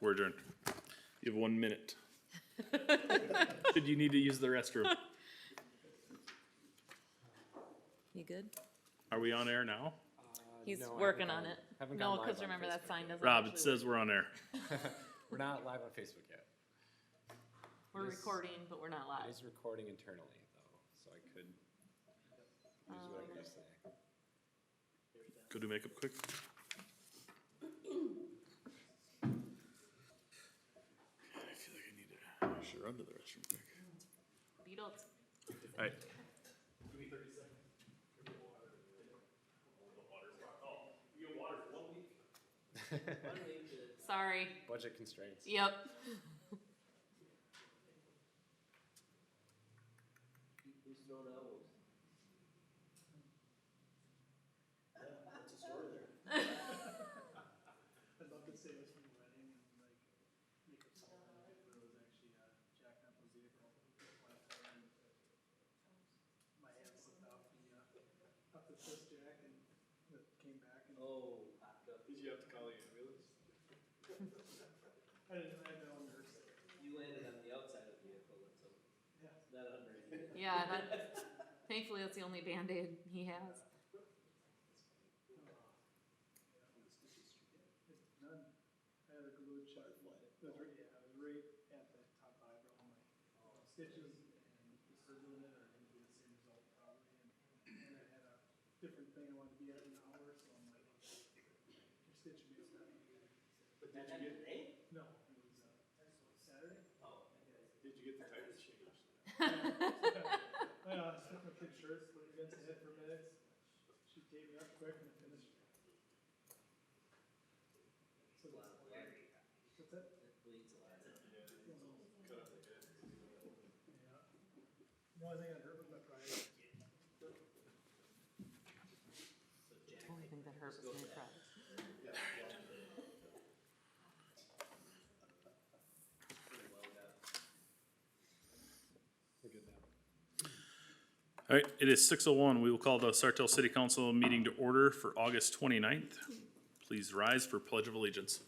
We're adjourned. You have 1 minute. Did you need to use the restroom? You good? Are we on air now? He's No, I working haven't on it. haven't No, gone live because on remember that Facebook sign doesn't Rob, it actually says work. we're on air. We're not live on Facebook yet. We're It is- recording, but we're not It live. is recording internally though, so I could use whatever you say. Go do makeup quick. I feel like I need to should run to the restroom quick. Beatles. All right. Sorry. Budget constraints. Yep. Who's throwing owls? What's the story there? I'd love to say it was from a wedding and like make up something, but it was actually Jack Knuckles' vehicle. Left there and my hand slipped off the twist jack and it came back and Oh, popped up. Did you have to call the ambulance? I had my own nurse. You landed on the outside of the vehicle, so Yeah. not underneath. Yeah, that, thankfully that's the only Band-Aid he has. None. I had a glued shut. It was right, yeah, it was right at the top eyebrow. I'm like, stitches and is her doing it or gonna be the same result probably. And I had a different thing I wanted to be at in an hour, so I'm like, you're stitching me. But did you get today? No, it was Saturday. Oh. Did you get the tires changed? I stuck my kid's shirts, put it against the head for a minute. She gave me up quick and I finished. So A lot of blood. what's that? It bleeds a lot. Cut off the head. Yeah. The only thing that hurt was my pride. So Jack, Only thing that hurt was my pride. pretty well done. We're good now. All right, it is 6:01. We will call the Sartell City Council meeting to order for August 29th. Please rise for Pledge of Allegiance.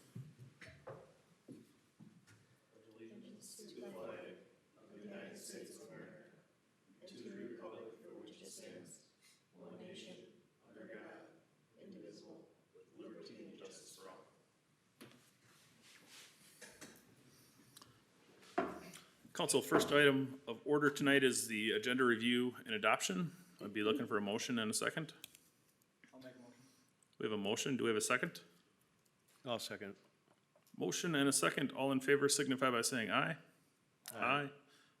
Council, first item of order tonight is the agenda review and adoption. I'd be looking for a motion and a second. I'll make a motion. We have a motion. Do we have a second? I'll second. Motion and a second. All in favor signify by saying aye. Aye.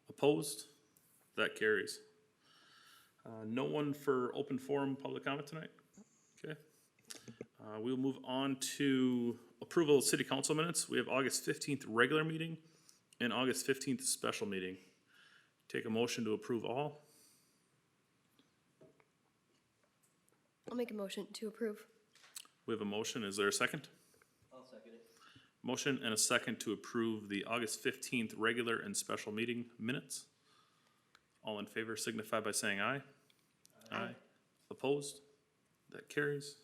Opposed? That carries. No one for open forum public comment tonight? Okay. We'll move on to approval of city council minutes. We have August 15th regular meeting and August 15th special meeting. Take a motion to approve all. I'll make a motion to approve. We have a motion. Is there a second? I'll second it. Motion and a second to approve the August 15th regular and special meeting minutes. All in favor signify by saying aye. Aye. Opposed? That carries.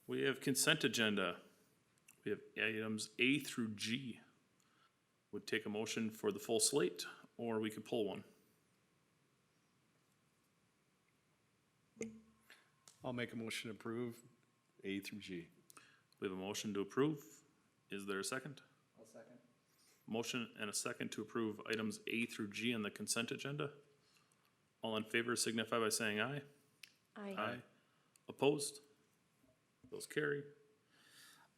We have consent agenda. We have items A through G. Would take a motion for the full slate, or we could pull one. I'll make a motion to approve A through G. We have a motion to approve. Is there a second? I'll second. Motion and a second to approve items A through G on the consent agenda. All in favor signify by saying aye. Aye. Opposed? Those carry.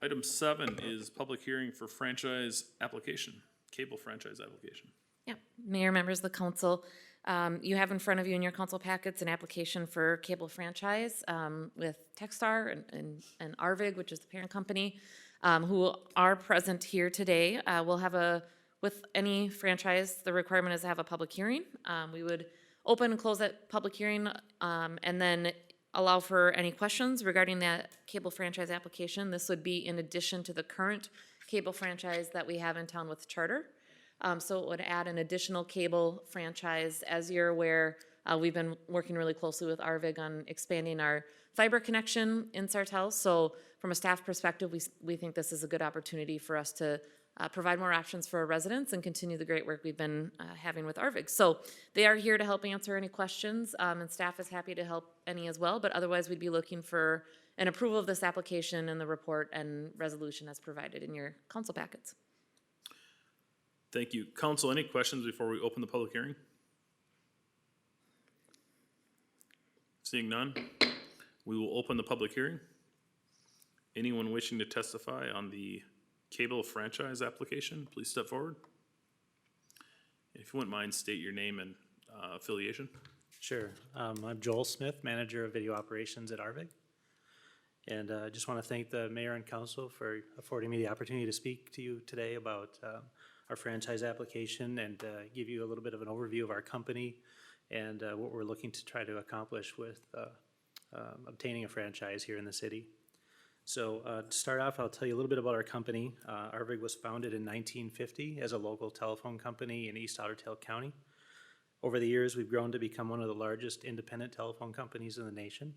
Item 7 is public hearing for franchise application, cable franchise application. Yeah, Mayor, members of the council, you have in front of you in your council packets an application for cable franchise with Techstar and Arvig, which is the parent company, who are present here today. We'll have with any franchise, the requirement is to have a public hearing. We would open and close that public hearing and then allow for any questions regarding that cable franchise application. This would be in addition to the current cable franchise that we have in town with Charter. So it would add an additional cable franchise. As you're aware, we've been working really closely with Arvig on expanding our fiber connection in Sartell. So from a staff perspective, we think this is a good opportunity for us to provide more options for our residents and continue the great work we've been having with Arvig. So they are here to help answer any questions, and staff is happy to help any as well, but otherwise we'd be looking for an approval of this application and the report and resolution as provided in your council packets. Thank you. Council, any questions before we open the public hearing? Seeing none, we will open the public hearing. Anyone wishing to testify on the cable franchise application, please step forward. If you wouldn't mind, state your name and affiliation. Sure. I'm Joel Smith, Manager of Video Operations at Arvig. And I just want to thank the mayor and council for affording me the opportunity to speak to you today about our franchise application and give you a little bit of an overview of our company and what we're looking to try to accomplish with obtaining a franchise here in the city. So to start off, I'll tell you a little bit about our company. Arvig was founded in 1950 as a local telephone company in East Sartell County. Over the years, we've grown to become one of the largest independent telephone companies in the nation.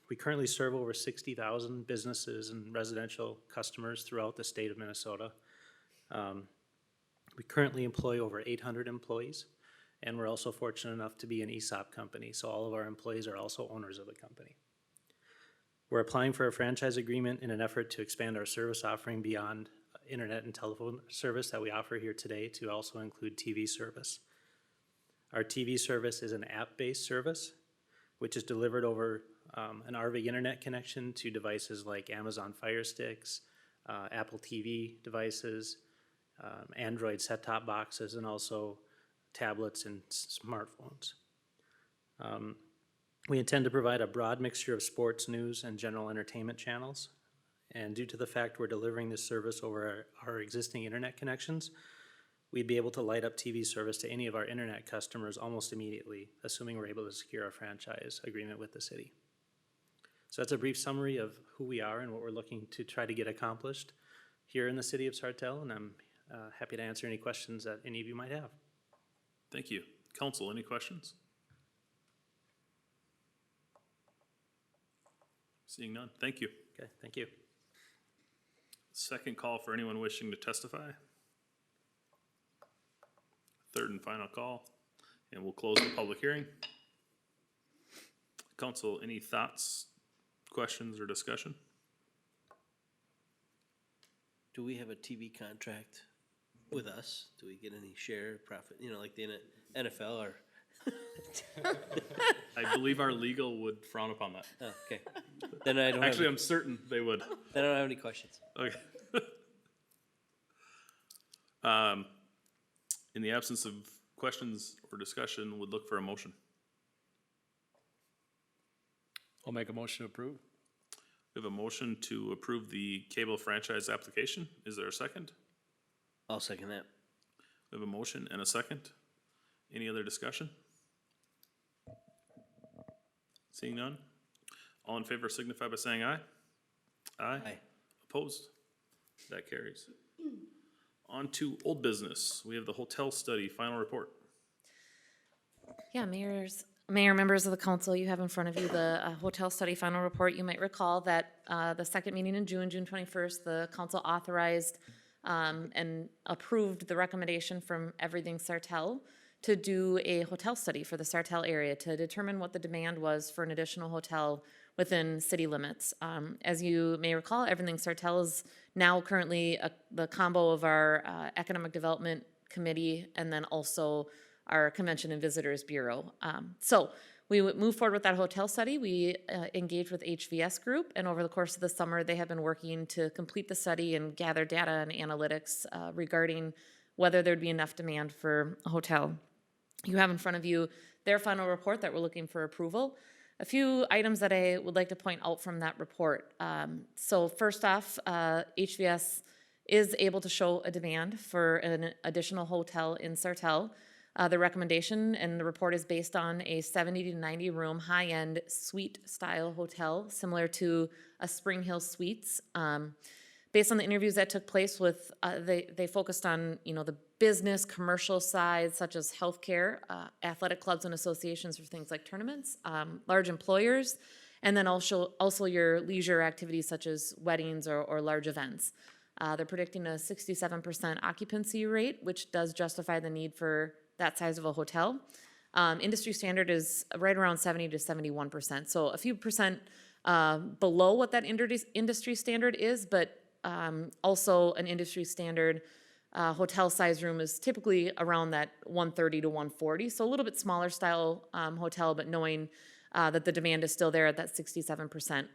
We currently serve over 60,000 businesses and residential customers throughout the state of Minnesota. We currently employ over 800 employees, and we're also fortunate enough to be an ESOP company, so all of our employees are also owners of the company. We're applying for a franchise agreement in an effort to expand our service offering beyond internet and telephone service that we offer here today to also include TV service. Our TV service is an app-based service, which is delivered over an Arvig internet connection to devices like Amazon Fire Sticks, Apple TV devices, Android set-top boxes, and also tablets and smartphones. We intend to provide a broad mixture of sports, news, and general entertainment channels. And due to the fact we're delivering this service over our existing internet connections, we'd be able to light up TV service to any of our internet customers almost immediately, assuming we're able to secure a franchise agreement with the city. So that's a brief summary of who we are and what we're looking to try to get accomplished here in the city of Sartell, and I'm happy to answer any questions that any of you might have. Thank you. Council, any questions? Seeing none, thank you. Okay, thank you. Second call for anyone wishing to testify. Third and final call, and we'll close the public hearing. Council, any thoughts, questions, or discussion? Do we have a TV contract with us? Do we get any share profit, like the NFL or? I believe our legal would frown upon that. Oh, okay. Then I don't Actually, have, I'm certain they would. then I don't have any questions. Okay. In the absence of questions or discussion, would look for a motion. I'll make a motion to approve. We have a motion to approve the cable franchise application. Is there a second? I'll second that. We have a motion and a second. Any other discussion? Seeing none. All in favor signify by saying aye. Aye. Aye. Opposed? That carries. On to old business. We have the hotel study final report. Yeah, mayor, members of the council, you have in front of you the hotel study final report. You might recall that the second meeting in June 21st, the council authorized and approved the recommendation from Everything Sartell to do a hotel study for the Sartell area to determine what the demand was for an additional hotel within city limits. As you may recall, Everything Sartell is now currently the combo of our Economic Development Committee and then also our Convention and Visitors Bureau. So we would move forward with that hotel study. We engaged with HVS Group, and over the course of the summer, they have been working to complete the study and gather data and analytics regarding whether there'd be enough demand for a hotel. You have in front of you their final report that we're looking for approval. A few items that I would like to point out from that report. So first off, HVS is able to show a demand for an additional hotel in Sartell. The recommendation and the report is based on a 70 to 90 room high-end suite style hotel, similar to a Spring Hill Suites. Based on the interviews that took place with, they focused on, the business, commercial side, such as healthcare, athletic clubs and associations for things like tournaments, large employers, and then also your leisure activities such as weddings or large events. They're predicting a 67% occupancy rate, which does justify the need for that size of a hotel. Industry standard is right around 70 to 71%, so a few percent below what that industry standard is, but also an industry standard hotel size room is typically around that 130 to 140, so a little bit smaller style hotel, but knowing that the demand is still there at that 67%.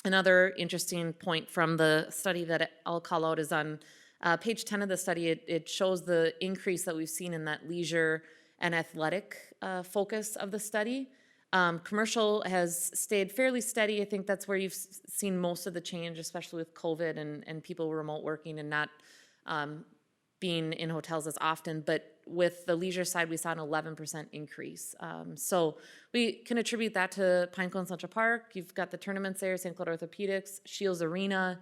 Another interesting point from the study that I'll call out is on page 10 of the study. It shows the increase that we've seen in that leisure and athletic focus of the study. Commercial has stayed fairly steady. I think that's where you've seen most of the change, especially with COVID and people remote working and not being in hotels as often. But with the leisure side, we saw an 11% increase. So we can attribute that to Pinecone Central Park. You've got the tournaments there, St. Cloud Orthopedics, Shields Arena,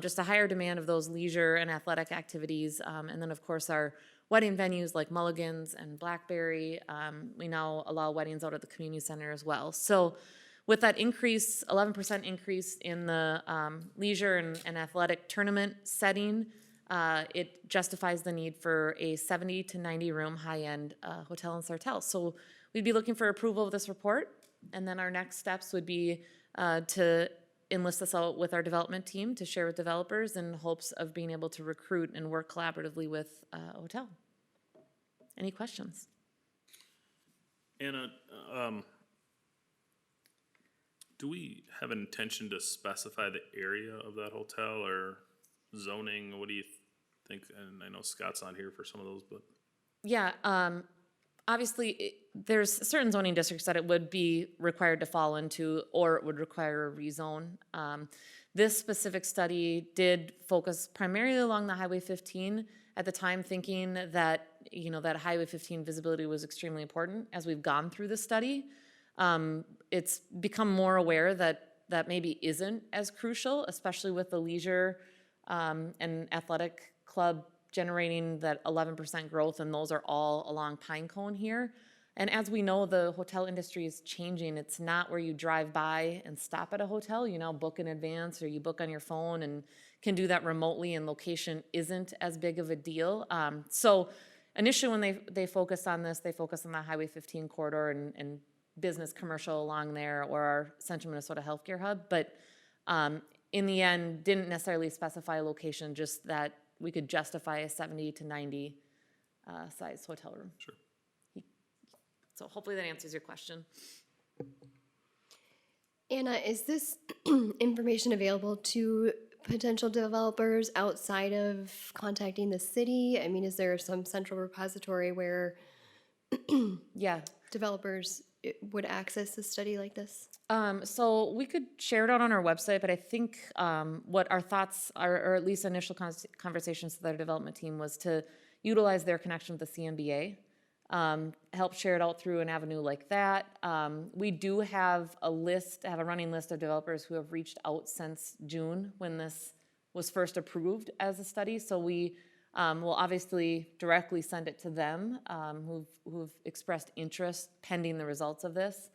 just a higher demand of those leisure and athletic activities. And then, of course, our wedding venues like Mulligan's and Blackberry. We now allow weddings out at the community center as well. So with that increase, 11% increase in the leisure and athletic tournament setting, it justifies the need for a 70 to 90 room high-end hotel in Sartell. So we'd be looking for approval of this report, and then our next steps would be to enlist this out with our development team to share with developers in hopes of being able to recruit and work collaboratively with a hotel. Any questions? Anna, do we have an intention to specify the area of that hotel or zoning? What do you think? And I know Scott's on here for some of those, but. Yeah, obviously, there's certain zoning districts that it would be required to fall into, or it would require a rezone. This specific study did focus primarily along the Highway 15 at the time, thinking that, you know, that Highway 15 visibility was extremely important. As we've gone through the study, it's become more aware that that maybe isn't as crucial, especially with the leisure and athletic club generating that 11% growth, and those are all along Pinecone here. And as we know, the hotel industry is changing. It's not where you drive by and stop at a hotel. You now book in advance, or you book on your phone and can do that remotely, and location isn't as big of a deal. So initially when they focused on this, they focused on the Highway 15 corridor and business commercial along there, or our Central Minnesota Healthcare Hub. But in the end, didn't necessarily specify a location, just that we could justify a 70 to 90 size hotel room. Sure. So hopefully that answers your question. Anna, is this information available to potential developers outside of contacting the city? I mean, is there some central repository where Yeah. developers would access a study like this? So we could share it out on our website, but I think what our thoughts are, or at least initial conversations with our development team, was to utilize their connection with the CMBA, help share it out through an avenue like that. We do have a running list of developers who have reached out since June when this was first approved as a study. So we will obviously directly send it to them, who've expressed interest pending the results of this.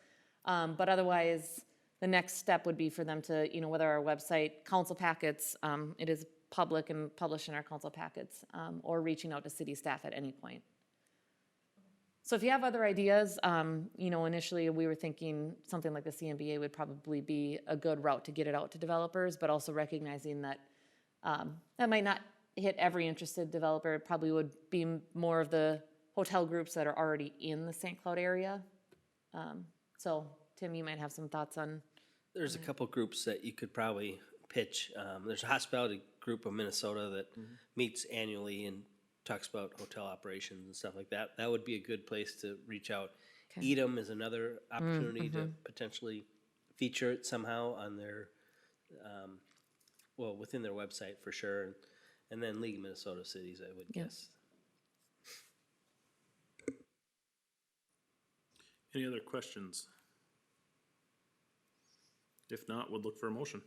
But otherwise, the next step would be for them to, you know, whether our website, council packets, it is public and published in our council packets, or reaching out to city staff at any point. So if you have other ideas, you know, initially we were thinking something like the CMBA would probably be a good route to get it out to developers, but also recognizing that that might not hit every interested developer. It probably would be more of the hotel groups that are already in the St. Cloud area. So Tim, you might have some thoughts on. There's a couple groups that you could probably pitch. There's a hospitality group of Minnesota that meets annually and talks about hotel operations and stuff like that. That would be a good place to reach out. Okay. Edom is another opportunity to potentially feature it somehow on their, within their website for sure. And then League of Minnesota Cities, I would guess. Any other questions? If not, we'll look for a motion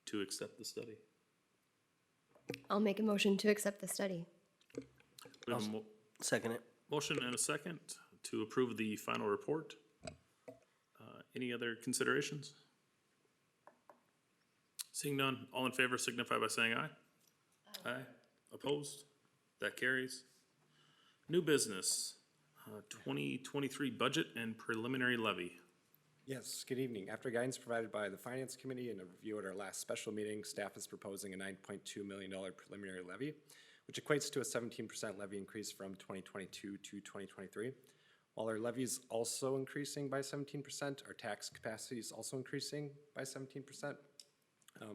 to accept the study. I'll make a motion to accept the study. We have a Second it. motion and a second to approve the final report. Any other considerations? Seeing none, all in favor signify by saying aye. Aye. Opposed? That carries. New business, 2023 budget and preliminary levy. Yes, good evening. After guidance provided by the Finance Committee and a review at our last special meeting, staff is proposing a $9.2 million preliminary levy, which equates to a 17% levy increase from 2022 to 2023. While our levy is also increasing by 17%, our tax capacity is also increasing by 17%,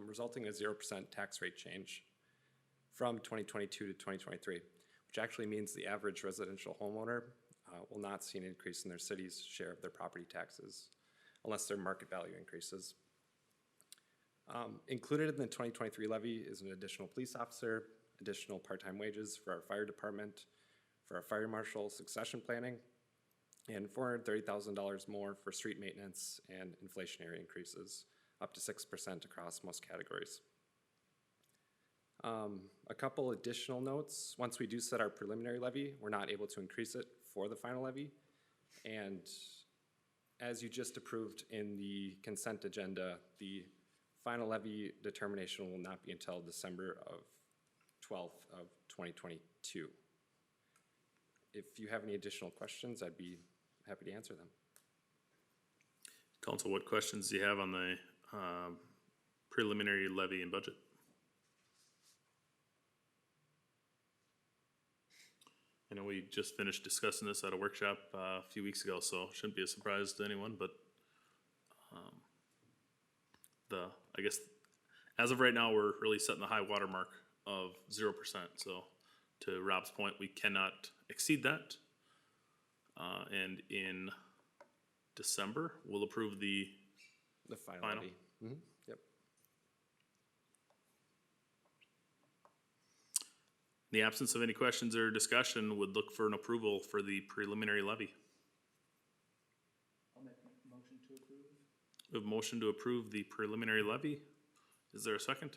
resulting in a 0% tax rate change from 2022 to 2023, which actually means the average residential homeowner will not see an increase in their city's share of their property taxes unless their market value increases. Included in the 2023 levy is an additional police officer, additional part-time wages for our fire department, for our fire marshal succession planning, and $430,000 more for street maintenance and inflationary increases, up to 6% across most categories. A couple additional notes. Once we do set our preliminary levy, we're not able to increase it for the final levy. And as you just approved in the consent agenda, the final levy determination will not be until December 12th of 2022. If you have any additional questions, I'd be happy to answer them. Council, what questions do you have on the preliminary levy and budget? I know we just finished discussing this at a workshop a few weeks ago, so shouldn't be a surprise to anyone, but I guess as of right now, we're really setting the high water mark of 0%. So to Rob's point, we cannot exceed that. And in December, we'll approve the final final. levy. Yep. In the absence of any questions or discussion, would look for an approval for the preliminary levy. I'll make a motion to approve. We have a motion to approve the preliminary levy. Is there a second?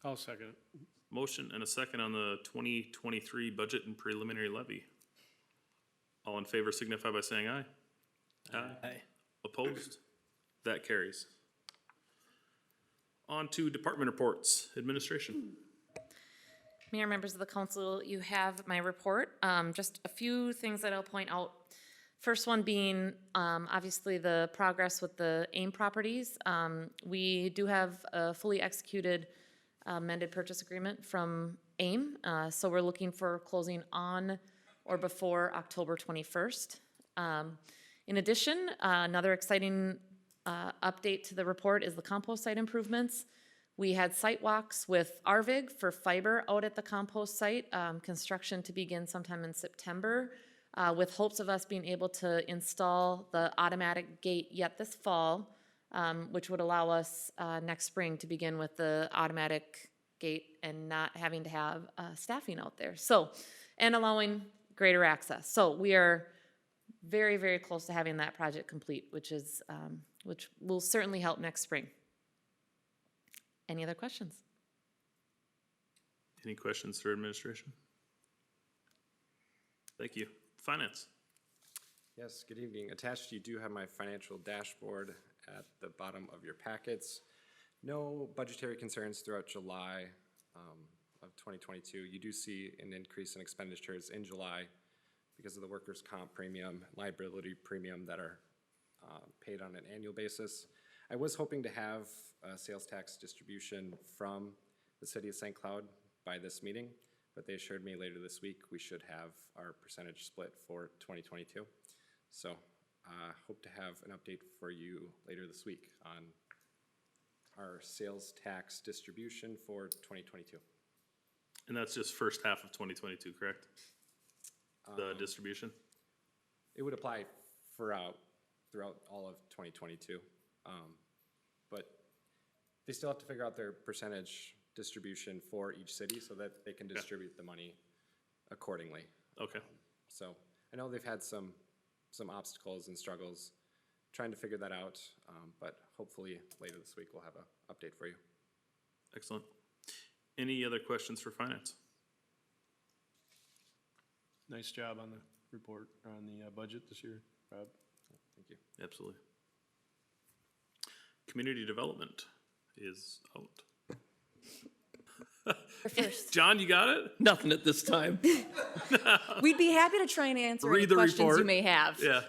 I'll second it. Motion and a second on the 2023 budget and preliminary levy. All in favor signify by saying aye. Aye. Opposed? That carries. On to department reports, administration. Mayor, members of the council, you have my report. Just a few things that I'll point out. First one being, obviously, the progress with the AIM properties. We do have a fully executed amended purchase agreement from AIM, so we're looking for closing on or before October 21st. In addition, another exciting update to the report is the compost site improvements. We had site walks with Arvig for fiber out at the compost site, construction to begin sometime in September, with hopes of us being able to install the automatic gate yet this fall, which would allow us next spring to begin with the automatic gate and not having to have staffing out there. So, and allowing greater access. So we are very, very close to having that project complete, which will certainly help next spring. Any other questions? Any questions for administration? Thank you. Finance. Yes, good evening. Attached, you do have my financial dashboard at the bottom of your packets. No budgetary concerns throughout July of 2022. You do see an increase in expenditures in July because of the workers' comp premium, liability premium that are paid on an annual basis. I was hoping to have a sales tax distribution from the city of St. Cloud by this meeting, but they assured me later this week we should have our percentage split for 2022. So hope to have an update for you later this week on our sales tax distribution for 2022. And that's just first half of 2022, correct? The distribution? It would apply throughout all of 2022. But they still have to figure out their percentage distribution for each city so that they can distribute the money accordingly. Okay. So I know they've had some obstacles and struggles trying to figure that out, but hopefully later this week we'll have an update for you. Excellent. Any other questions for finance? Nice job on the report on the budget this year, Rob. Thank you. Absolutely. Community development is out. First, John, you got it? Nothing at this time. we'd be happy to try and answer any Read the questions you report. may have. Yeah.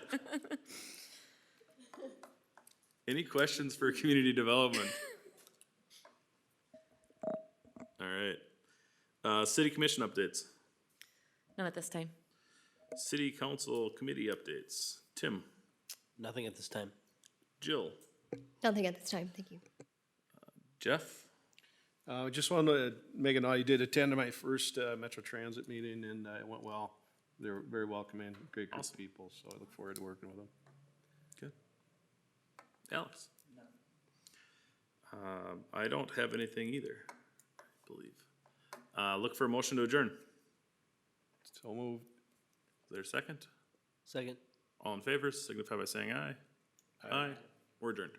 Any questions for community development? All right. City commission updates. None at this time. City council committee updates. Tim, Nothing at this time. Jill, Nothing at this time, thank you. Jeff, Just wanted to make a note, I did attend my first Metro Transit meeting and it went well. They were very welcoming, great group of people, so I look forward to working with them. good. Alex? I don't have anything either, I believe. Look for a motion to adjourn. So moved. Is there a second? Second. All in favor, signify by saying aye. Aye. We're adjourned.